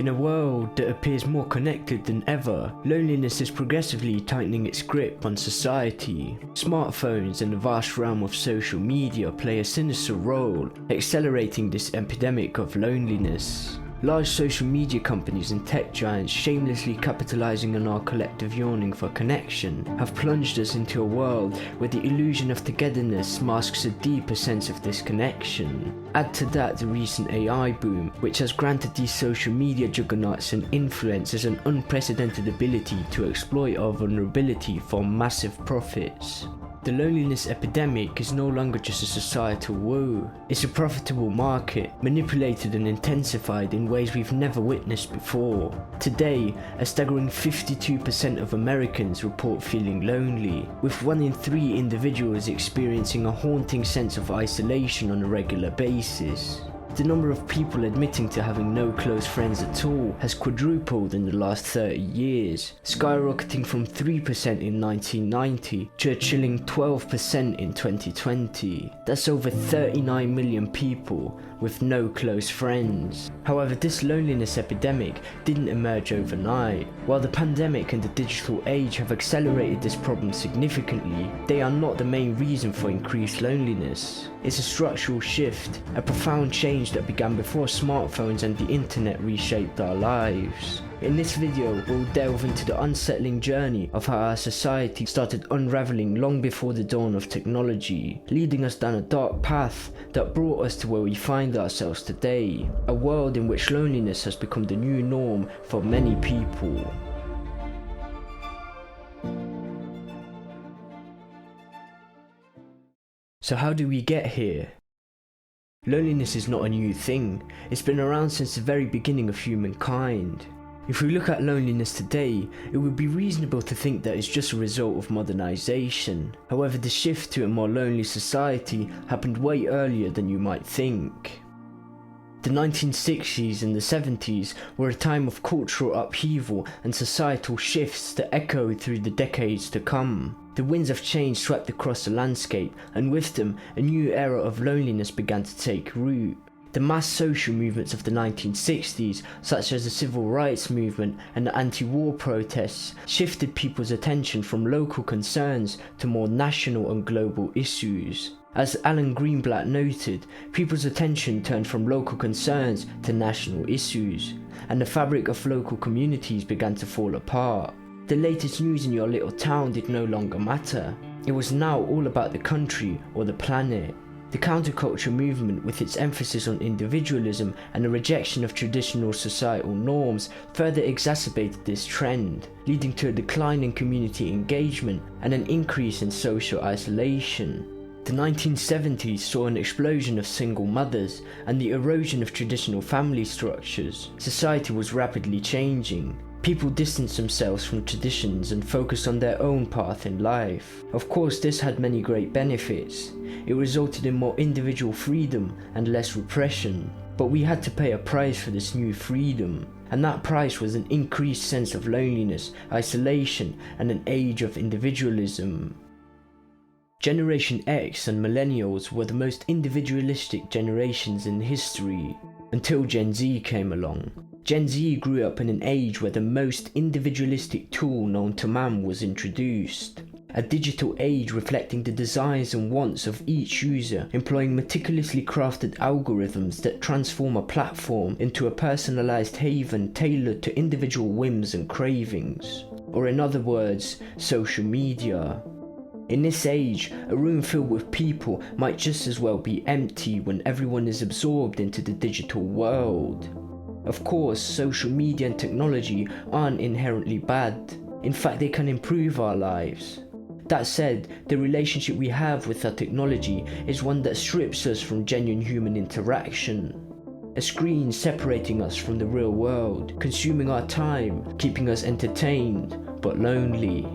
In a world that appears more connected than ever, loneliness is progressively tightening its grip on society. Smartphones and the vast realm of social media play a sinister role, accelerating this epidemic of loneliness. Large social media companies and tech giants shamelessly capitalizing on our collective yearning for connection have plunged us into a world where the illusion of togetherness masks a deeper sense of disconnection. Add to that the recent AI boom, which has granted these social media juggernauts and influencers an unprecedented ability to exploit our vulnerability for massive profits. The loneliness epidemic is no longer just a societal woe, it's a profitable market, manipulated and intensified in ways we've never witnessed before. Today, a staggering 52% of Americans report feeling lonely, with 1 in 3 individuals experiencing a haunting sense of isolation on a regular basis. The number of people admitting to having no close friends at all has quadrupled in the last 30 years, skyrocketing from 3% in 1990 to a chilling 12% in 2020. That's over 39 million people with no close friends. However, this loneliness epidemic didn't emerge overnight. While the pandemic and the digital age have accelerated this problem significantly, they are not the main reason for increased loneliness. It's a structural shift, a profound change that began before smartphones and the internet reshaped our lives. In this video, we'll delve into the unsettling journey of how our society started unraveling long before the dawn of technology, leading us down a dark path that brought us to where we find ourselves today, a world in which loneliness has become the new norm for many people. So how do we get here? Loneliness is not a new thing, it's been around since the very beginning of humankind. If we look at loneliness today, it would be reasonable to think that it's just a result of modernization. However, the shift to a more lonely society happened way earlier than you might think. The 1960s and the 70s were a time of cultural upheaval and societal shifts that echoed through the decades to come. The winds of change swept across the landscape, and with them, a new era of loneliness began to take root. The mass social movements of the 1960s, such as the civil rights movement and the anti-war protests, shifted people's attention from local concerns to more national and global issues. As Alan Greenblatt noted, people's attention turned from local concerns to national issues, and the fabric of local communities began to fall apart. The latest news in your little town did no longer matter. It was now all about the country or the planet. The counterculture movement, with its emphasis on individualism and a rejection of traditional societal norms, further exacerbated this trend, leading to a decline in community engagement and an increase in social isolation. The 1970s saw an explosion of single mothers and the erosion of traditional family structures. Society was rapidly changing. People distanced themselves from traditions and focused on their own path in life. Of course, this had many great benefits. It resulted in more individual freedom and less repression. But we had to pay a price for this new freedom, and that price was an increased sense of loneliness, isolation, and an age of individualism. Generation X and Millennials were the most individualistic generations in history, until Gen Z came along. Gen Z grew up in an age where the most individualistic tool known to man was introduced. A digital age reflecting the desires and wants of each user, employing meticulously crafted algorithms that transform a platform into a personalized haven tailored to individual whims and cravings. Or in other words, social media. In this age, a room filled with people might just as well be empty when everyone is absorbed into the digital world. Of course, social media and technology aren't inherently bad. In fact, they can improve our lives. That said, the relationship we have with our technology is one that strips us from genuine human interaction. A screen separating us from the real world, consuming our time, keeping us entertained, but lonely.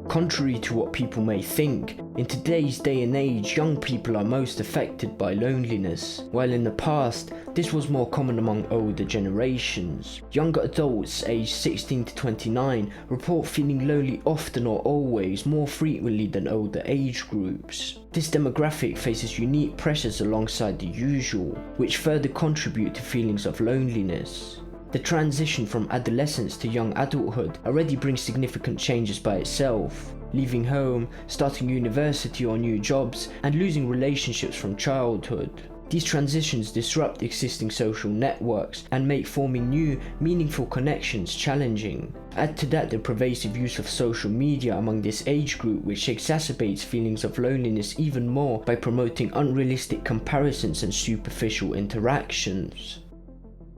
Contrary to what people may think, in today's day and age, young people are most affected by loneliness, while in the past, this was more common among older generations. Younger adults aged 16 to 29 report feeling lonely often or always, more frequently than older age groups. This demographic faces unique pressures alongside the usual, which further contribute to feelings of loneliness. The transition from adolescence to young adulthood already brings significant changes by itself. Leaving home, starting university or new jobs, and losing relationships from childhood. These transitions disrupt existing social networks and make forming new, meaningful connections challenging. Add to that the pervasive use of social media among this age group, which exacerbates feelings of loneliness even more by promoting unrealistic comparisons and superficial interactions.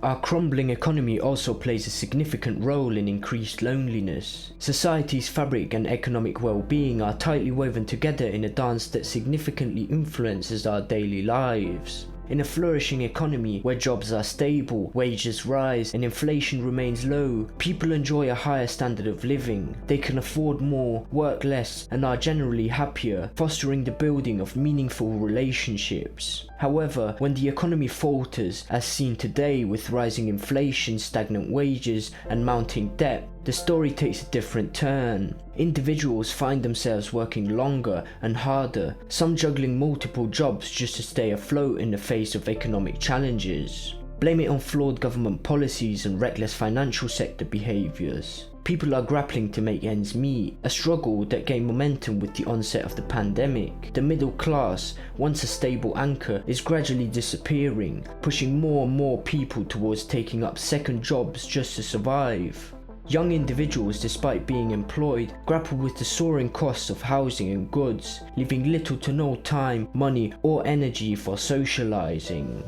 Our crumbling economy also plays a significant role in increased loneliness. Society's fabric and economic well-being are tightly woven together in a dance that significantly influences our daily lives. In a flourishing economy where jobs are stable, wages rise, and inflation remains low, people enjoy a higher standard of living. They can afford more, work less, and are generally happier, fostering the building of meaningful relationships. However, when the economy falters, as seen today with rising inflation, stagnant wages, and mounting debt, the story takes a different turn. Individuals find themselves working longer and harder, some juggling multiple jobs just to stay afloat in the face of economic challenges. Blame it on flawed government policies and reckless financial sector behaviours. People are grappling to make ends meet, a struggle that gained momentum with the onset of the pandemic. The middle class, once a stable anchor, is gradually disappearing, pushing more and more people towards taking up second jobs just to survive. Young individuals, despite being employed, grapple with the soaring costs of housing and goods, leaving little to no time, money, or energy for socializing.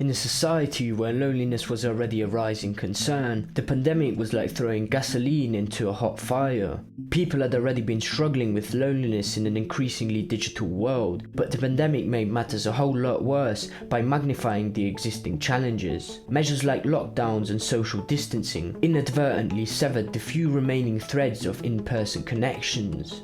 In a society where loneliness was already a rising concern, the pandemic was like throwing gasoline into a hot fire. People had already been struggling with loneliness in an increasingly digital world, but the pandemic made matters a whole lot worse by magnifying the existing challenges. Measures like lockdowns and social distancing inadvertently severed the few remaining threads of in-person connections.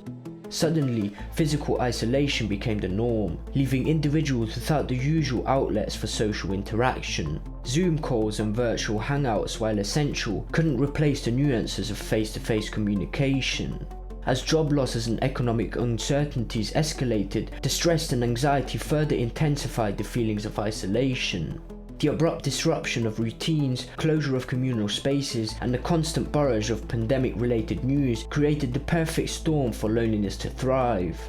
Suddenly, physical isolation became the norm, leaving individuals without the usual outlets for social interaction. Zoom calls and virtual hangouts, while essential, couldn't replace the nuances of face-to-face communication. As job losses and economic uncertainties escalated, the stress and anxiety further intensified the feelings of isolation. The abrupt disruption of routines, closure of communal spaces, and the constant barrage of pandemic-related news created the perfect storm for loneliness to thrive.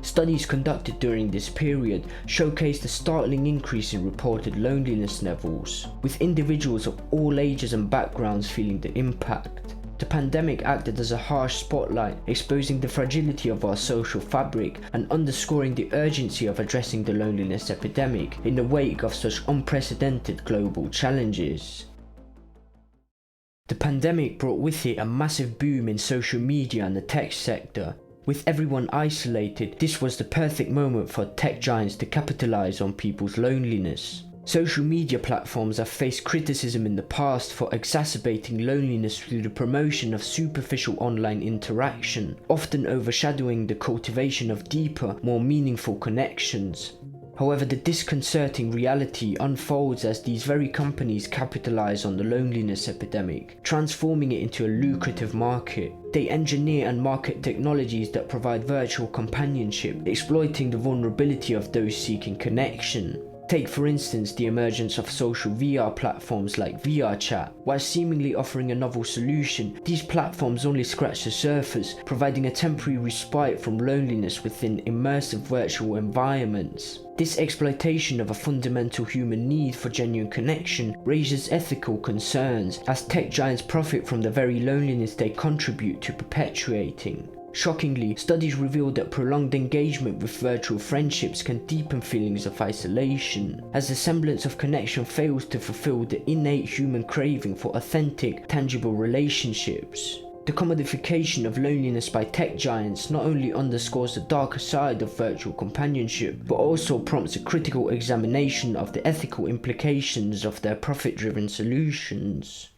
Studies conducted during this period showcased a startling increase in reported loneliness levels, with individuals of all ages and backgrounds feeling the impact. The pandemic acted as a harsh spotlight, exposing the fragility of our social fabric and underscoring the urgency of addressing the loneliness epidemic in the wake of such unprecedented global challenges. The pandemic brought with it a massive boom in social media and the tech sector. With everyone isolated, this was the perfect moment for tech giants to capitalize on people's loneliness. Social media platforms have faced criticism in the past for exacerbating loneliness through the promotion of superficial online interaction, often overshadowing the cultivation of deeper, more meaningful connections. However, the disconcerting reality unfolds as these very companies capitalize on the loneliness epidemic, transforming it into a lucrative market. They engineer and market technologies that provide virtual companionship, exploiting the vulnerability of those seeking connection. Take for instance the emergence of social VR platforms like VRChat. While seemingly offering a novel solution, these platforms only scratch the surface, providing a temporary respite from loneliness within immersive virtual environments. This exploitation of a fundamental human need for genuine connection raises ethical concerns, as tech giants profit from the very loneliness they contribute to perpetuating. Shockingly, studies reveal that prolonged engagement with virtual friendships can deepen feelings of isolation, as the semblance of connection fails to fulfill the innate human craving for authentic, tangible relationships. The commodification of loneliness by tech giants not only underscores the darker side of virtual companionship, but also prompts a critical examination of the ethical implications of their profit-driven solutions.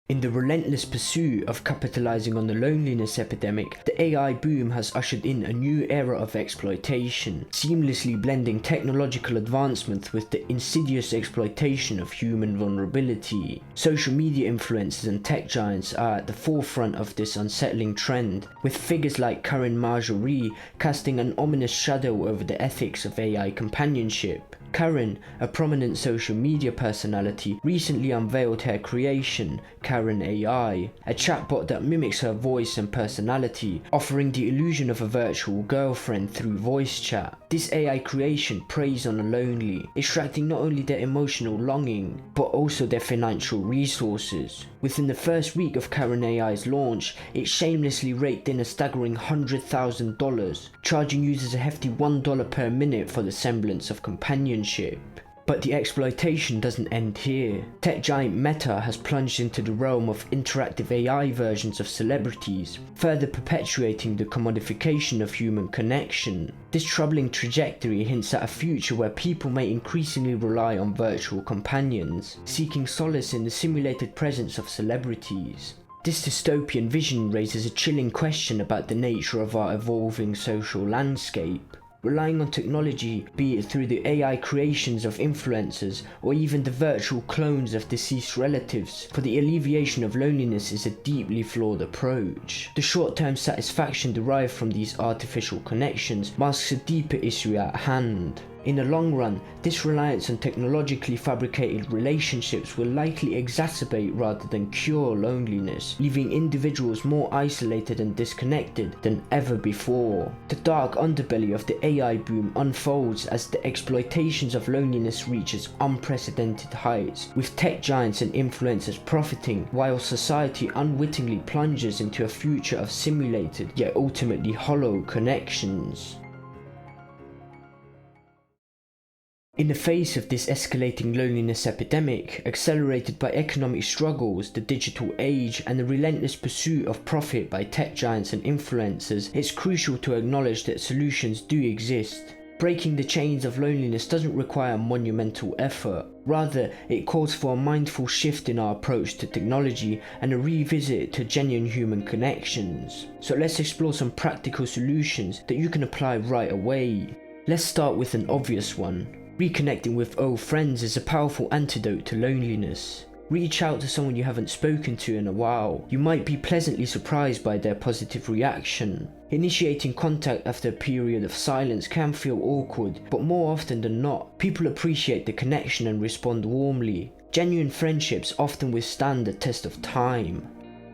In the relentless pursuit of capitalizing on the loneliness epidemic, the AI boom has ushered in a new era of exploitation, seamlessly blending technological advancement with the insidious exploitation of human vulnerability. Social media influencers and tech giants are at the forefront of this unsettling trend, with figures like Karen Marjorie casting an ominous shadow over the ethics of AI companionship. Karen, a prominent social media personality, recently unveiled her creation, Karen AI, a chatbot that mimics her voice and personality, offering the illusion of a virtual girlfriend through voice chat. This AI creation preys on the lonely, extracting not only their emotional longing, but also their financial resources. Within the first week of Karen AI's launch, it shamelessly raked in a staggering $100,000, charging users a hefty $1 per minute for the semblance of companionship. But the exploitation doesn't end here. Tech giant Meta has plunged into the realm of interactive AI versions of celebrities, further perpetuating the commodification of human connection. This troubling trajectory hints at a future where people may increasingly rely on virtual companions, seeking solace in the simulated presence of celebrities. This dystopian vision raises a chilling question about the nature of our evolving social landscape. Relying on technology, be it through the AI creations of influencers or even the virtual clones of deceased relatives, for the alleviation of loneliness is a deeply flawed approach. The short-term satisfaction derived from these artificial connections masks a deeper issue at hand. In the long run, this reliance on technologically fabricated relationships will likely exacerbate rather than cure loneliness, leaving individuals more isolated and disconnected than ever before. The dark underbelly of the AI boom unfolds as the exploitations of loneliness reaches unprecedented heights, with tech giants and influencers profiting, while society unwittingly plunges into a future of simulated yet ultimately hollow connections. In the face of this escalating loneliness epidemic, accelerated by economic struggles, the digital age, and the relentless pursuit of profit by tech giants and influencers, it's crucial to acknowledge that solutions do exist. Breaking the chains of loneliness doesn't require monumental effort. Rather, it calls for a mindful shift in our approach to technology and a revisit to genuine human connections. So let's explore some practical solutions that you can apply right away. Let's start with an obvious one. Reconnecting with old friends is a powerful antidote to loneliness. Reach out to someone you haven't spoken to in a while. You might be pleasantly surprised by their positive reaction. Initiating contact after a period of silence can feel awkward, but more often than not, people appreciate the connection and respond warmly. Genuine friendships often withstand the test of time.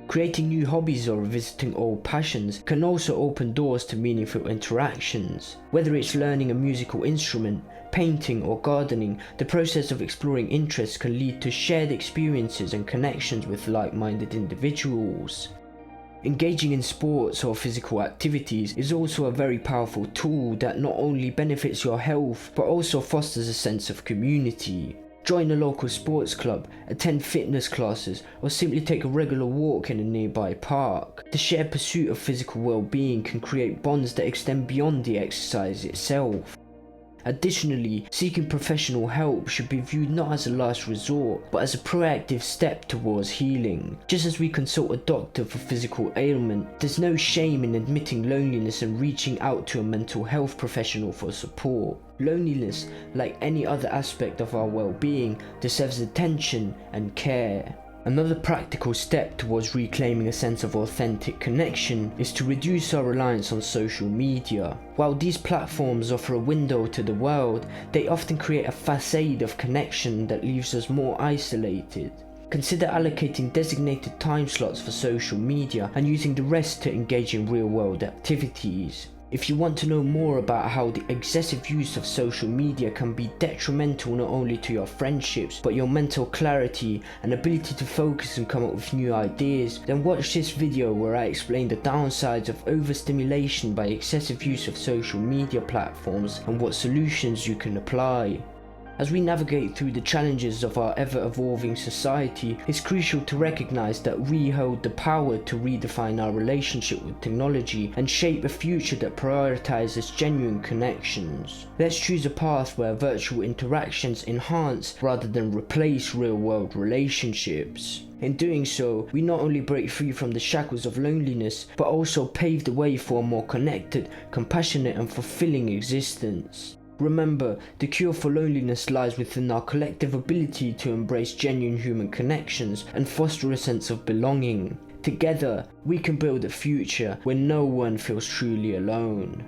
Creating new hobbies or revisiting old passions can also open doors to meaningful interactions. Whether it's learning a musical instrument, painting or gardening, the process of exploring interests can lead to shared experiences and connections with like-minded individuals. Engaging in sports or physical activities is also a very powerful tool that not only benefits your health but also fosters a sense of community. Join a local sports club, attend fitness classes, or simply take a regular walk in a nearby park. The shared pursuit of physical well-being can create bonds that extend beyond the exercise itself. Additionally, seeking professional help should be viewed not as a last resort, but as a proactive step towards healing. Just as we consult a doctor for physical ailment, there's no shame in admitting loneliness and reaching out to a mental health professional for support. Loneliness, like any other aspect of our well-being, deserves attention and care. Another practical step towards reclaiming a sense of authentic connection is to reduce our reliance on social media. While these platforms offer a window to the world, they often create a facade of connection that leaves us more isolated. Consider allocating designated time slots for social media and using the rest to engage in real-world activities. If you want to know more about how the excessive use of social media can be detrimental not only to your friendships, but your mental clarity and ability to focus and come up with new ideas, then watch this video where I explain the downsides of overstimulation by excessive use of social media platforms and what solutions you can apply. As we navigate through the challenges of our ever-evolving society, it's crucial to recognize that we hold the power to redefine our relationship with technology and shape a future that prioritizes genuine connections. Let's choose a path where virtual interactions enhance rather than replace real-world relationships. In doing so, we not only break free from the shackles of loneliness, but also pave the way for a more connected, compassionate, and fulfilling existence. Remember, the cure for loneliness lies within our collective ability to embrace genuine human connections and foster a sense of belonging. Together, we can build a future where no one feels truly alone.